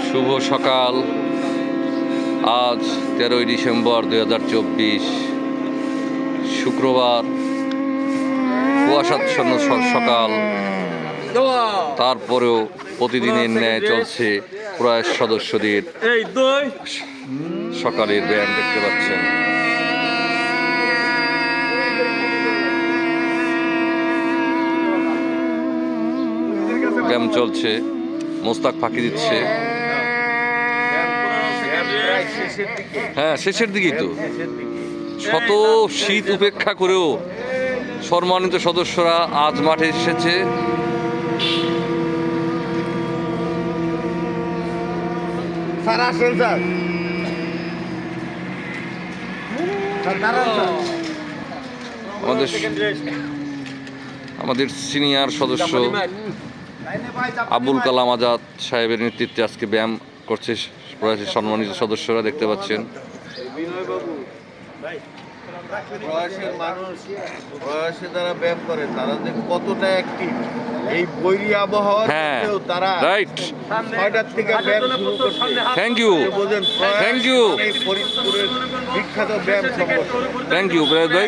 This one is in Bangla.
শুভ সকাল। আজ 13ই ডিসেম্বর 2024, শুক্রবার। কুয়াশাচ্ছন্ন সকাল, তারপরেও প্রতিদিনের ন্যায় চলছে প্রয়াস সদস্যদের সকালের ব্যায়াম দেখতে পাচ্ছেন। ব্যায়াম চলছে, মোস্তাক ফাঁকি দিচ্ছে। হ্যাঁ, শেষের দিকেই তো। শত শীত উপেক্ষা করেও সম্মানিত সদস্যরা আজ মাঠে এসেছে। আমাদের সিনিয়র সদস্য আবুল কালাম আজাদ সাহেবের নেতৃত্বে আজকে ব্যায়াম করছে প্রয়াসের সম্মানিত সদস্যরা, দেখতে পাচ্ছেন। প্রয়াসের মানুষ প্রয়াসে যারা ব্যায়াম করে তারা যে কতটা অ্যাক্টিভ, এই বৈরী আবহাওয়া তারা রাইট 6টার থেকে ব্যায়াম শুরু করছে। থ্যাংক ইউ, বোঝেন, থ্যাংক ইউ, ফরিদপুরের বিখ্যাত ব্যায়াম সংগঠন। থ্যাংক ইউ প্রয়াস ভাই।